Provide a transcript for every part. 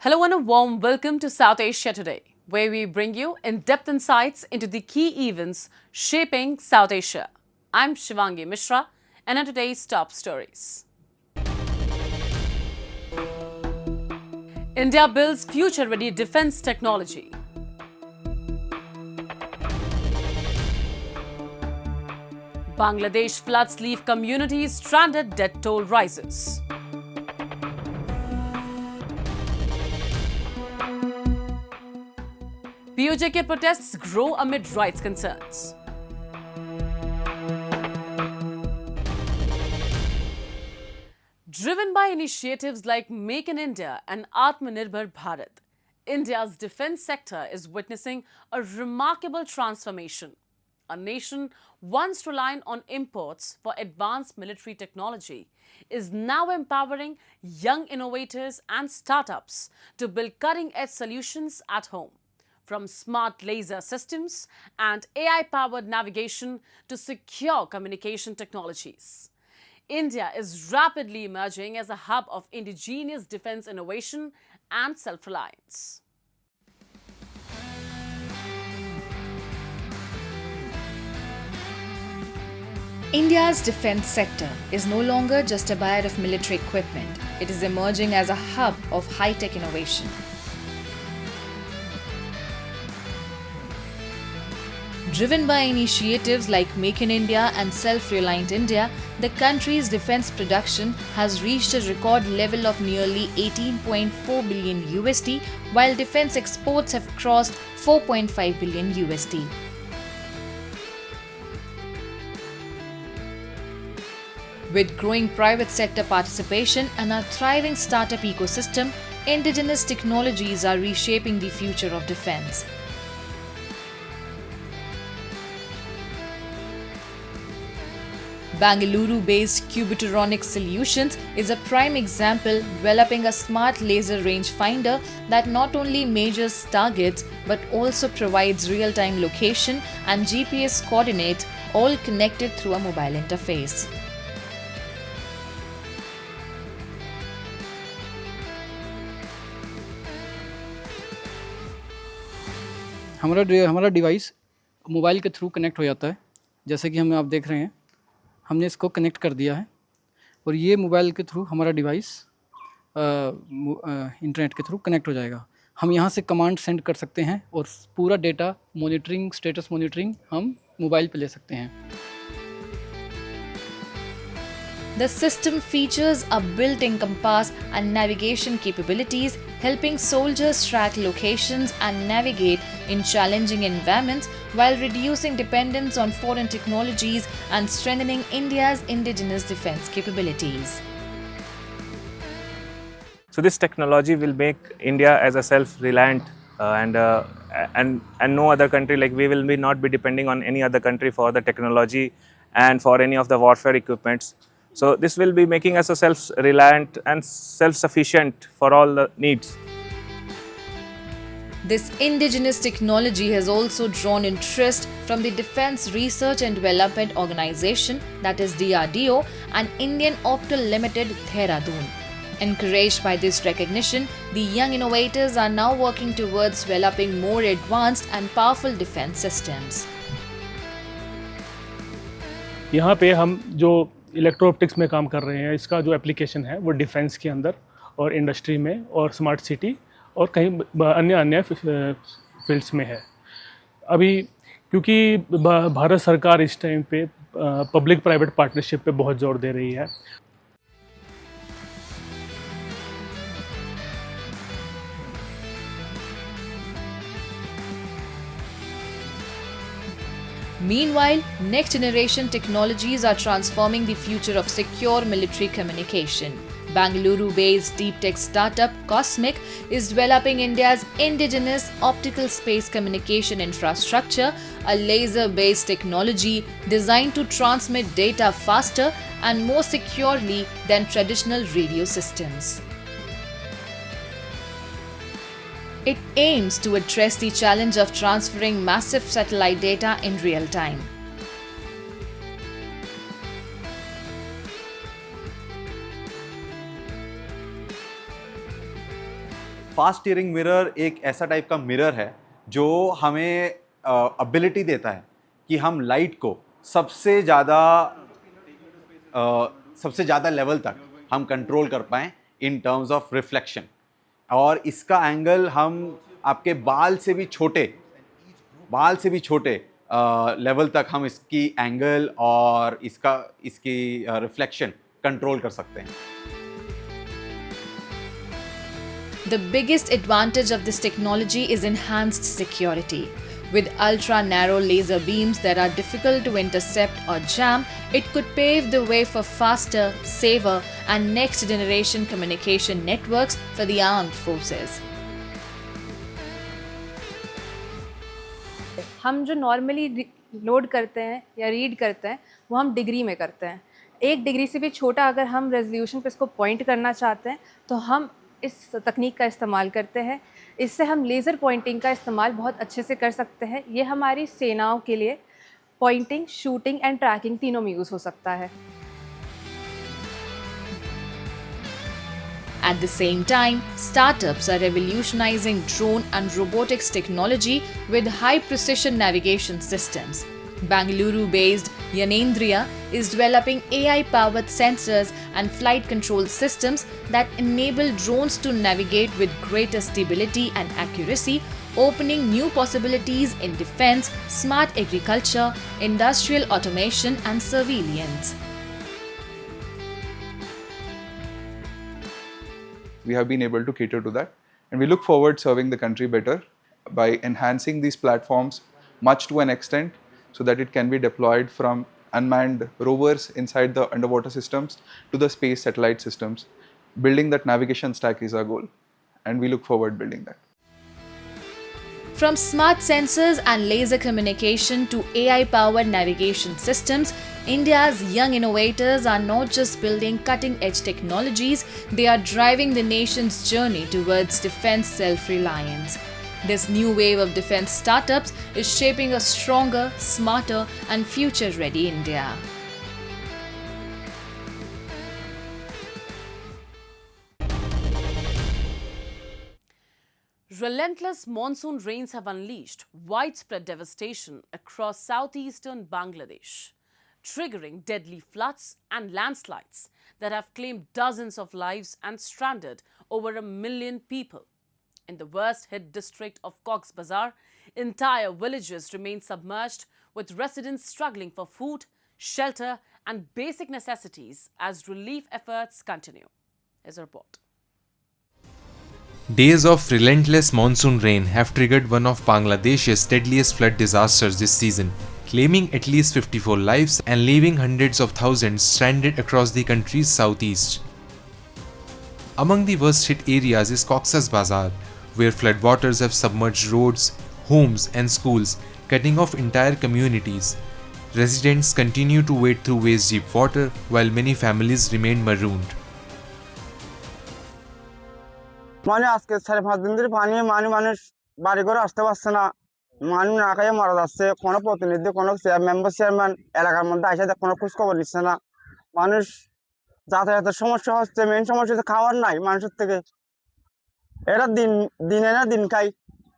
Hello and a warm welcome to South Asia Today, where we bring you in-depth insights into the key events shaping South Asia. I'm Shivangi Mishra, and on today's top stories. India builds future-ready defense technology. Bangladesh floods leave communities stranded, death toll rises. POJK protests grow amid rights concerns. Driven by initiatives like Make in India and Atmanirbhar Bharat, India's defense sector is witnessing a remarkable transformation. A nation once relying on imports for advanced military technology is now empowering young innovators and startups to build cutting-edge solutions at home. From smart laser systems and AI-powered navigation to secure communication technologies, India is rapidly emerging as a hub of indigenous defense innovation and self-reliance. India's defense sector is no longer just a buyer of military equipment. It is emerging as a hub of high-tech innovation. Driven by initiatives like Make in India and Self-Reliant India, the country's defense production has reached a record level of nearly 18.4 billion USD, while defense exports have crossed 4.5 billion USD. With growing private sector participation and a thriving startup ecosystem, indigenous technologies are reshaping the future of defense. Bangalore-based Cubitronics Solutions is a prime example, developing a smart laser rangefinder that not only measures targets but also provides real-time location and GPS coordinates, all connected through a mobile interface. हमारा device mobile के through connect हो जाता है। जैसे कि आप देख रहे हैं, हमने इसको कनेक्ट कर दिया है और ये मोबाइल के थ्रू हमारा डिवाइस इंटरनेट के थ्रू कनेक्ट हो जाएगा। हम यहाँ से कमांड सेंड कर सकते हैं और पूरा डेटा मॉनिटरिंग, स्टेटस मॉनिटरिंग हम मोबाइल पे ले सकते हैं। The system features a built-in compass and navigation capabilities, helping soldiers track locations and navigate in challenging environments while reducing dependence on foreign technologies and strengthening India's indigenous defense capabilities. So this technology will make India as a self-reliant and no other country, like we will not be depending on any other country for the technology and for any of the warfare equipments. So this will be making us a self-reliant and self-sufficient for all the needs. This indigenous technology has also drawn interest from the Defence Research and Development Organisation, that is DRDO, and Indian Optal Limited, Dehradun. Encouraged by this recognition, the young innovators are now working towards developing more advanced and powerful defence systems. यहाँ पे हम जो electro optics में काम कर रहे हैं, इसका जो एप्लीकेशन है वो डिफेंस के अंदर और इंडस्ट्री में और स्मार्ट सिटी और कहीं अन्य फील्ड्स में है। अभी क्योंकि भारत सरकार इस टाइम पे पब्लिक प्राइवेट पार्टनरशिप पे बहुत जोर दे रही है। Meanwhile, next-generation technologies are transforming the future of secure military communication. Bangalore-based deep tech startup Cosmic is developing India's indigenous optical space communication infrastructure, a laser-based technology designed to transmit data faster and more securely than traditional radio systems. It aims to address the challenge of transferring massive satellite data in real time. Fast steering mirror एक ऐसा type का mirror है जो हमें ability देता है कि हम लाइट को सबसे ज़्यादा लेवल तक हम कंट्रोल कर पाएँ इन टर्म्स ऑफ रिफ्लेक्शन। और इसका एंगल हम आपके बाल से भी छोटे लेवल तक हम इसकी एंगल और इसकी रिफ्लेक्शन कंट्रोल कर सकते हैं। The biggest advantage of this technology is enhanced security. With ultra-narrow laser beams that are difficult to intercept or jam, it could pave the way for faster, safer, and next-generation communication networks for the armed forces. हम जो normally load करते हैं या read करते हैं वो हम degree में करते हैं। 1 डिग्री से भी छोटा अगर हम रेजोल्यूशन पे इसको पॉइंट करना चाहते हैं तो हम इस तकनीक का इस्तेमाल करते हैं। इससे हम लेज़र पॉइंटिंग का इस्तेमाल बहुत अच्छे से कर सकते हैं। ये हमारी सेनाओं के लिए पॉइंटिंग, शूटिंग एंड ट्रैकिंग तीनों में यूज़ हो सकता है। At the same time, startups are revolutionizing drone and robotics technology with high-precision navigation systems. Bangalore-based Yanendriya is developing AI-powered sensors and flight control systems that enable drones to navigate with greater stability and accuracy, opening new possibilities in defense, smart agriculture, industrial automation, and surveillance. We have been able to cater to that, and we look forward serving the country better by enhancing these platforms much to an extent so that it can be deployed from unmanned rovers inside the underwater systems to the space satellite systems. Building that navigation stack is our goal, and we look forward building that. From smart sensors and laser communication to AI-powered navigation systems, India's young innovators are not just building cutting-edge technologies, they are driving the nation's journey towards defense self-reliance. This new wave of defense startups is shaping a stronger, smarter, and future-ready India. Relentless monsoon rains have unleashed widespread devastation across southeastern Bangladesh, triggering deadly floods and landslides that have claimed dozens of lives and stranded over 1 million people. In the worst-hit district of Cox's Bazar, entire villages remain submerged, with residents struggling for food, shelter, and basic necessities as relief efforts continue. Here's a report. Days of relentless monsoon rain have triggered one of Bangladesh's deadliest flood disasters this season, claiming at least 54 lives and leaving hundreds of thousands stranded across the country's southeast. Among the worst-hit areas is Cox's Bazar, where floodwaters have submerged roads, homes, and schools, cutting off entire communities. Residents continue to wade through waist-deep water, while many families remain marooned. মানে আজকে 4-5 দিন ধরে পানি মানুষ বাড়ি ঘরে আসতে পারছে না, মানুষ না খেয়ে মারা যাচ্ছে। কোনো প্রতিনিধি, কোনো চেয়ারম্যান এলাকার মধ্যে আসে কোনো খোঁজ খবর নিচ্ছে না। মানুষ যাতায়াতের সমস্যা হচ্ছে, মেন সমস্যা হচ্ছে খাওয়ার নাই মানুষের থেকে। এরা দিনে না দিন খাই।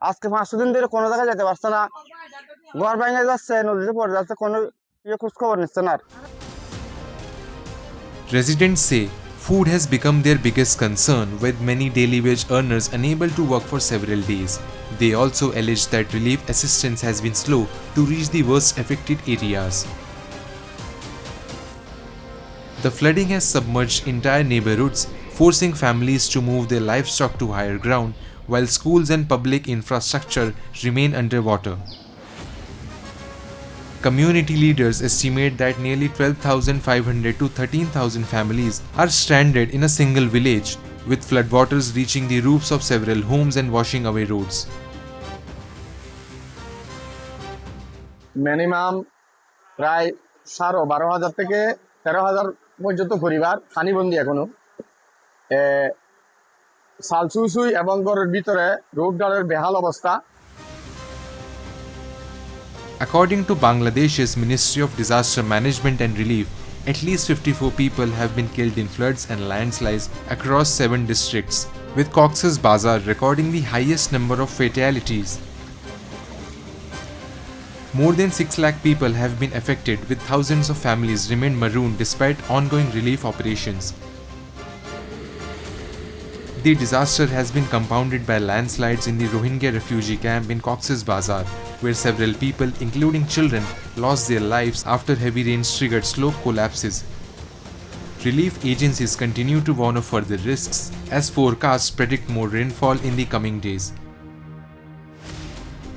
আজকে 5 দিন ধরে কোনো জায়গায় যেতে পারছে না, ঘর ভেঙে যাচ্ছে, নদীতে পড়ে যাচ্ছে, কোনো খোঁজ খবর নিচ্ছে না। Residents say food has become their biggest concern, with many daily wage earners unable to work for several days. They also allege that relief assistance has been slow to reach the worst affected areas. The flooding has submerged entire neighborhoods, forcing families to move their livestock to higher ground, while schools and public infrastructure remain underwater. Community leaders estimate that nearly 12,500 to 13,000 families are stranded in a single village, with floodwaters reaching the roofs of several homes and washing away roads. Minimum প্রায় 12,000 থেকে 13,000 পর্যন্ত পরিবার পানিবন্দী এখনো। সালসুই এবং ঘরের ভিতরে রোডঘাটের বেহাল অবস্থা। According to Bangladesh's Ministry of Disaster Management and Relief, at least 54 people have been killed in floods and landslides across 7 districts, with Cox's Bazar recording the highest number of fatalities. More than 6 lakh people have been affected, with thousands of families remain marooned despite ongoing relief operations. The disaster has been compounded by landslides in the Rohingya refugee camp in Cox's Bazar, where several people, including children, lost their lives after heavy rains triggered slope collapses. Relief agencies continue to warn of further risks, as forecasts predict more rainfall in the coming days.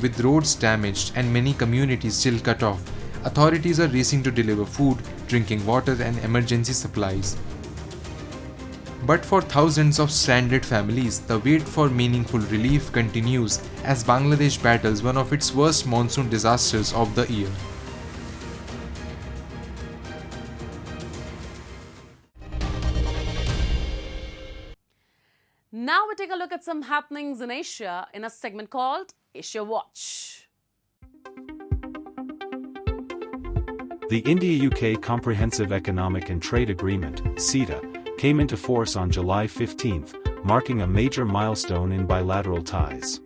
With roads damaged and many communities still cut off, authorities are racing to deliver food, drinking water, and emergency supplies. But for thousands of stranded families, the wait for meaningful relief continues as Bangladesh battles one of its worst monsoon disasters of the year. Now we take a look at some happenings in Asia in a segment called Asia Watch. The India-UK Comprehensive Economic and Trade Agreement, CETA, came into force on July 15, marking a major milestone in bilateral ties.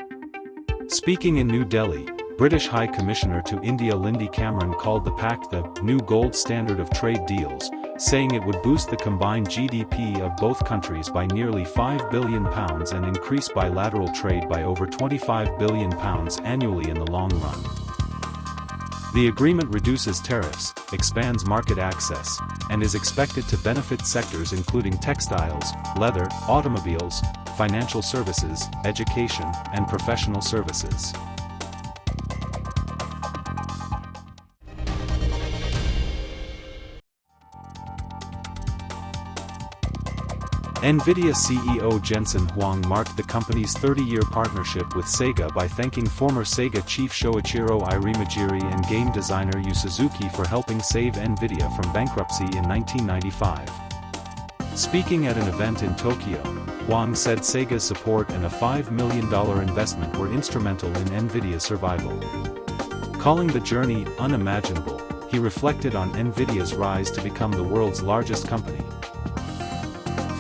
Speaking in New Delhi, British High Commissioner to India Lindy Cameron called the pact the new gold standard of trade deals, saying it would boost the combined GDP of both countries by nearly £5 billion and increase bilateral trade by over £25 billion annually in the long run. The agreement reduces tariffs, expands market access, and is expected to benefit sectors including textiles, leather, automobiles, financial services, education, and professional services. NVIDIA CEO Jensen Huang marked the company's 30-year partnership with Sega by thanking former Sega chief Shoichiro Irimajiri and game designer Yu Suzuki for helping save NVIDIA from bankruptcy in 1995. Speaking at an event in Tokyo, Huang said Sega's support and a $5 million investment were instrumental in NVIDIA's survival. Calling the journey unimaginable, he reflected on NVIDIA's rise to become the world's largest company.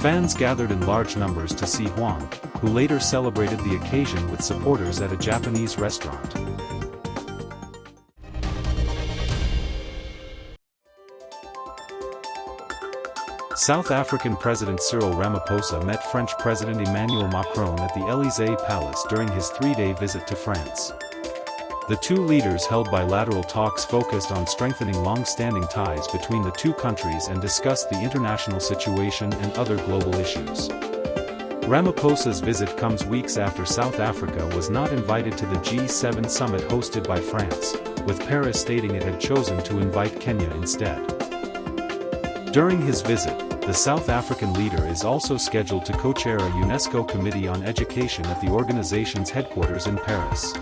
Fans gathered in large numbers to see Huang, who later celebrated the occasion with supporters at a Japanese restaurant. South African President Cyril Ramaphosa met French President Emmanuel Macron at the Élysée Palace during his 3-day visit to France. The two leaders held bilateral talks focused on strengthening long-standing ties between the two countries and discussed the international situation and other global issues. Ramaphosa's visit comes weeks after South Africa was not invited to the G7 summit hosted by France, with Paris stating it had chosen to invite Kenya instead. During his visit, the South African leader is also scheduled to co-chair a UNESCO Committee on Education at the organization's headquarters in Paris.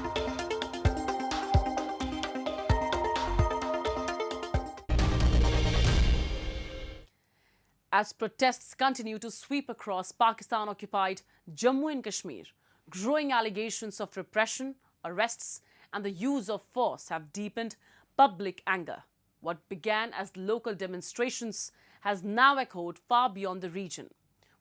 As protests continue to sweep across Pakistan-occupied Jammu and Kashmir, growing allegations of repression, arrests, and the use of force have deepened public anger. What began as local demonstrations has now echoed far beyond the region,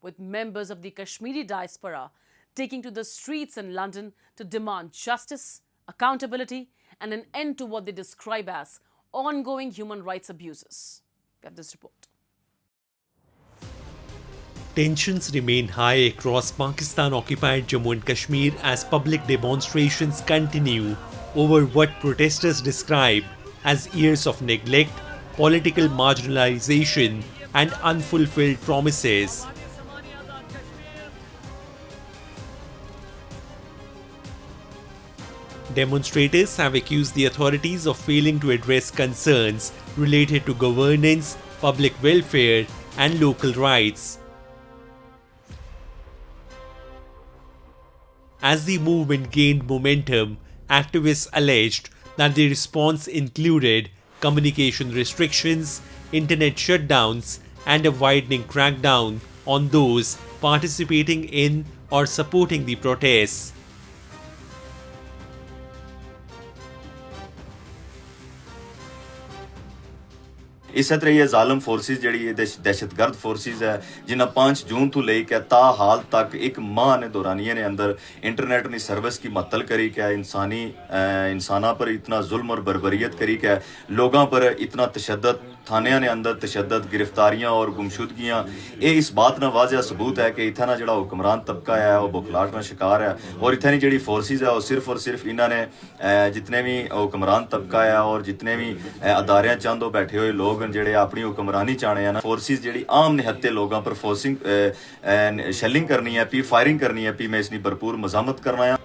with members of the Kashmiri diaspora taking to the streets in London to demand justice, accountability, and an end to what they describe as ongoing human rights abuses. We have this report. Tensions remain high across Pakistan-occupied Jammu and Kashmir as public demonstrations continue over what protesters describe as years of neglect, political marginalization, and unfulfilled promises. Demonstrators have accused the authorities of failing to address concerns related to governance, public welfare, and local rights. As the movement gained momentum, activists alleged that the response included communication restrictions, internet shutdowns, and a widening crackdown on those participating in or supporting the protests. इस तरह ये जालम forces जी दहशतगर्द forces है जिन्हें 5 जून तो लेकर ता हाल तक एक माह ने दौरानिए ने अंदर इंटरनेट की सर्विस की मअतल करी क्या इंसाना पर इतना जुल्म और बर्बरियत करी क्या लोगों पर इतना तशद्दद थानिया ने अंदर तशद्दद गिरफ्तारियां और गुमशुदगियां ये इस बात ना वाज़ह सबूत है कि इतना ना जड़ा हुक्मरान तबका है वो बुखलाहट का शिकार है और इतनी जी फोर्सिस है वो सिर्फ और सिर्फ इन्होंने जितने भी हुक्मरान तबका है और जितने भी अदारे चांदो बैठे हुए लोग जोड़े अपनी हुक्मरानी चाहने हैं ना फोर्सिस जी आम निहत्ते लोगों पर फोर्सिंग शेलिंग करनी है पी फायरिंग करनी है पी मैं इसकी भरपूर मजामत करना है।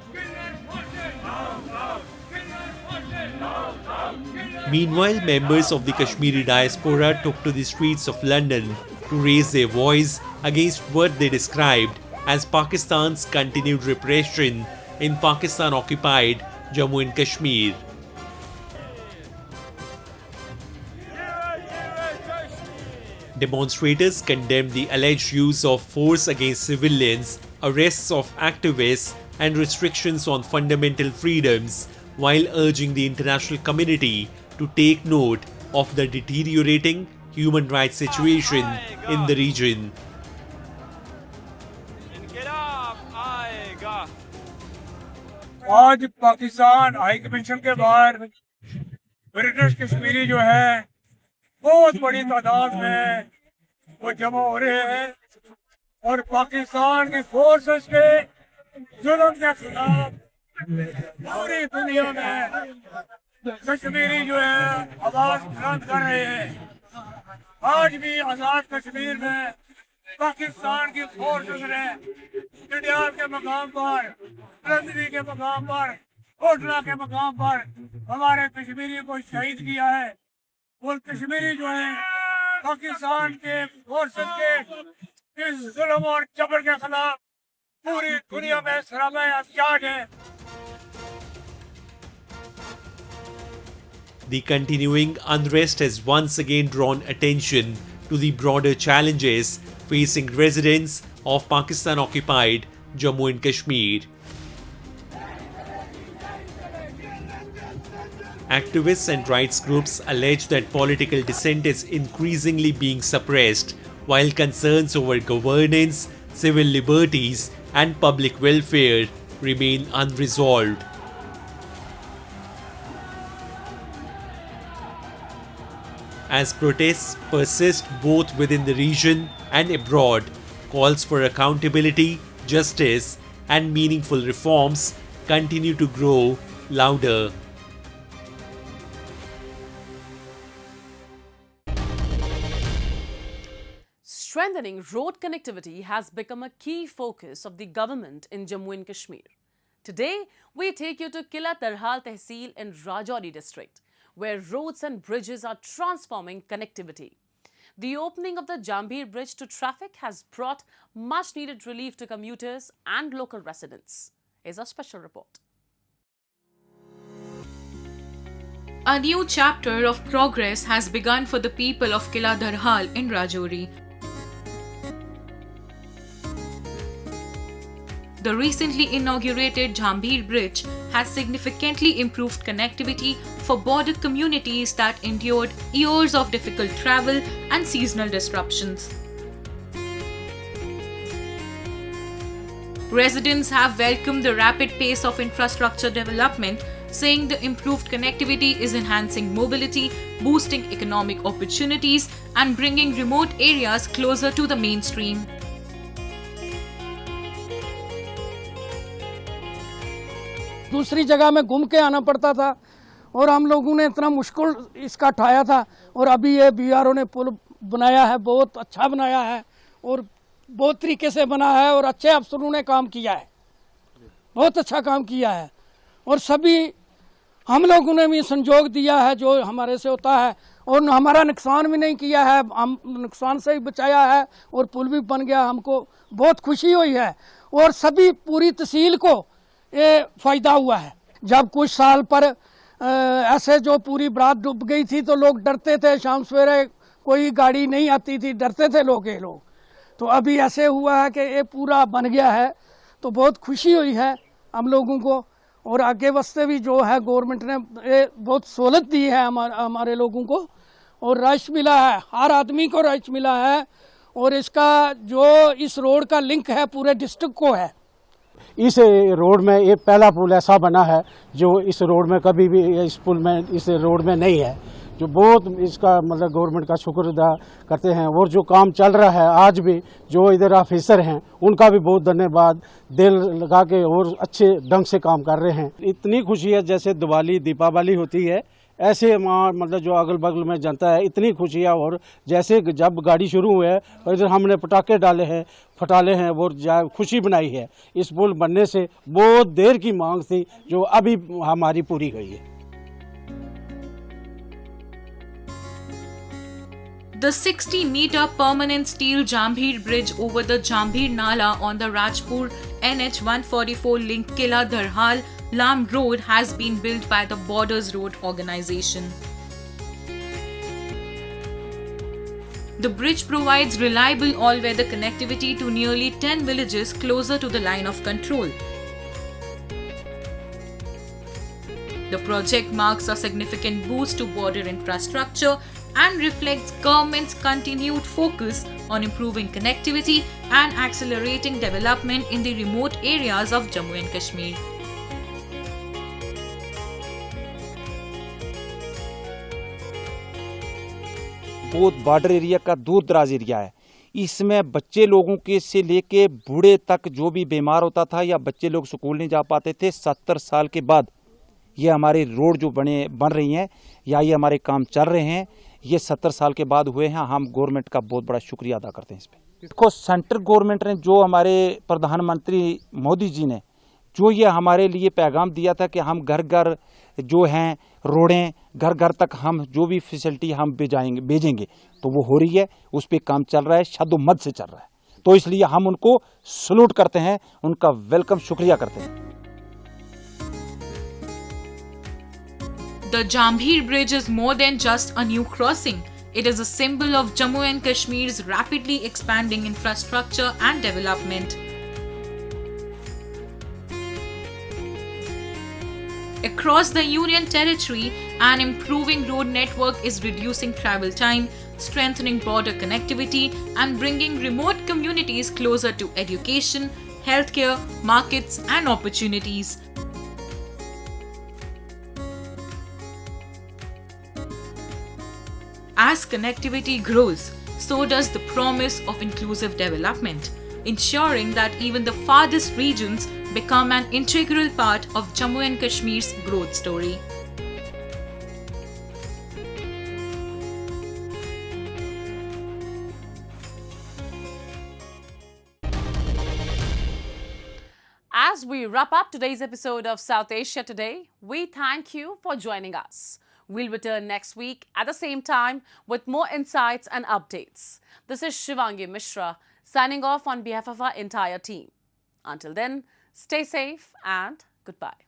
Meanwhile, members of the Kashmiri diaspora took to the streets of London to raise their voice against what they described as Pakistan's continued repression in Pakistan-occupied Jammu and Kashmir. Demonstrators condemned the alleged use of force against civilians, arrests of activists, and restrictions on fundamental freedoms, while urging the international community to take note of the deteriorating human rights situation in the region. आज Pakistan high commission के बाहर British Kashmiri जो है बहुत बड़ी तादाद में वो जमा हो रहे हैं और पाकिस्तान की फोर्सेस के जुल्म के खिलाफ पूरी दुनिया में कश्मीरी जो है आवाज बुलंद कर रहे हैं। आज भी आजाद कश्मीर में पाकिस्तान की फोर्सेस ने इंडिया के मकाम पर, बुलंदी के मकाम पर, कोटला के मकाम पर हमारे कश्मीरी को शहीद किया है और कश्मीरी जो है पाकिस्तान के फोर्सेस के इस जुल्म और जबर के खिलाफ पूरी दुनिया में सराबे अफजाज है। The continuing unrest has once again drawn attention to the broader challenges facing residents of Pakistan-occupied Jammu and Kashmir. Activists and rights groups allege that political dissent is increasingly being suppressed, while concerns over governance, civil liberties, and public welfare remain unresolved. As protests persist both within the region and abroad, calls for accountability, justice, and meaningful reforms continue to grow louder. Strengthening road connectivity has become a key focus of the government in Jammu and Kashmir. Today, we take you to Kila Tarhal Tehsil in Rajouri district, where roads and bridges are transforming connectivity. The opening of the Jambhir Bridge to traffic has brought much needed relief to commuters and local residents. Here's a special report. A new chapter of progress has begun for the people of Kila Tarhal in Rajouri. The recently inaugurated Jambhir Bridge has significantly improved connectivity for border communities that endured years of difficult travel and seasonal disruptions. Residents have welcomed the rapid pace of infrastructure development, saying the improved connectivity is enhancing mobility, boosting economic opportunities, and bringing remote areas closer to the mainstream. दूसरी जगह में घूम के आना पड़ता था और हम लोगों ने इतना मुश्किल इसका उठाया था और अभी ये बीआरओ ने पुल बनाया है, बहुत अच्छा बनाया है और बहुत तरीके से बना है और अच्छे अफसरों ने काम किया है, बहुत अच्छा काम किया है और सभी हम लोगों ने भी संजोग दिया है जो हमारे से होता है और हमारा नुकसान भी नहीं किया है, हम नुकसान से ही बचाया है और पुल भी बन गया, हमको बहुत खुशी हुई है और सभी पूरी तहसील को ये फ़ायदा हुआ है। जब कुछ साल पर ऐसे जो पूरी बरात डूब गई थी तो लोग डरते थे, शाम सवेरे कोई गाड़ी नहीं आती थी, डरते थे लोग ये लोग, तो अभी ऐसे हुआ है कि ये पूरा बन गया है तो बहुत खुशी हुई है हम लोगों को और आगे वास्ते भी जो है गवर्नमेंट ने ये बहुत सहूलत दी है हमारे लोगों को और रश मिला है, हर आदमी को रश मिला है। और इसका जो इस रोड का लिंक है पूरे डिस्ट्रिक्ट को है। इस रोड में ये पहला पुल ऐसा बना है जो इस रोड में कभी भी इस पुल में इस रोड में नहीं है, जो बहुत इसका मतलब गवर्नमेंट का शुक्र अदा करते हैं। और जो काम चल रहा है आज भी, जो इधर ऑफिसर हैं उनका भी बहुत धन्यवाद, दिल लगा के और अच्छे ढंग से काम कर रहे हैं। इतनी खुशी है जैसे दिवाली दीपावली होती है, ऐसे वहाँ मतलब जो अगल बगल में जनता है इतनी खुशी है। और जैसे जब गाड़ी शुरू हुई है और इधर हमने पटाखे डाले हैं, फटाले हैं, और खुशी बनाई है। इस पुल बनने से बहुत देर की मांग थी जो अभी हमारी पूरी हुई है। The 60-meter permanent steel Jambhir bridge over the Jambhir Nala on the Rajpur NH 144 link Kila Dharhal Lam Road has been built by the Borders Road Organization. The bridge provides reliable all-weather connectivity to nearly 10 villages closer to the line of control. The project marks a significant boost to border infrastructure and reflects government's continued focus on improving connectivity and accelerating development in the remote areas of Jammu and Kashmir. बहुत border area का दूर दराज area है। इसमें बच्चे लोगों के से लेके बूढ़े तक जो भी बीमार होता था या बच्चे लोग स्कूल नहीं जा पाते थे, 70 साल के बाद ये हमारे रोड जो बन रही हैं या ये हमारे काम चल रहे हैं, ये 70 साल के बाद हुए हैं। हम गवर्नमेंट का बहुत बड़ा शुक्रिया अदा करते हैं इस पर। देखो, सेंट्रल गवर्नमेंट ने जो हमारे प्रधानमंत्री मोदी जी ने जो ये हमारे लिए पैगाम दिया था कि हम घर घर जो हैं रोडें घर घर तक हम जो भी फैसिलिटी हम भेजेंगे, तो वो हो रही है, उस पर काम चल रहा है, शद्दोमद से चल रहा है। तो इसलिए हम उनको सलूट करते हैं, उनका वेलकम शुक्रिया करते हैं। The Jambhir Bridge is more than just a new crossing. It is a symbol of Jammu and Kashmir's rapidly expanding infrastructure and development. Across the Union Territory, an improving road network is reducing travel time, strengthening border connectivity, and bringing remote communities closer to education, healthcare, markets, and opportunities. As connectivity grows, so does the promise of inclusive development, ensuring that even the farthest regions become an integral part of Jammu and Kashmir's growth story. As we wrap up today's episode of South Asia Today, we thank you for joining us. We'll return next week at the same time with more insights and updates. This is Shivangi Mishra signing off on behalf of our entire team. Until then, stay safe and goodbye.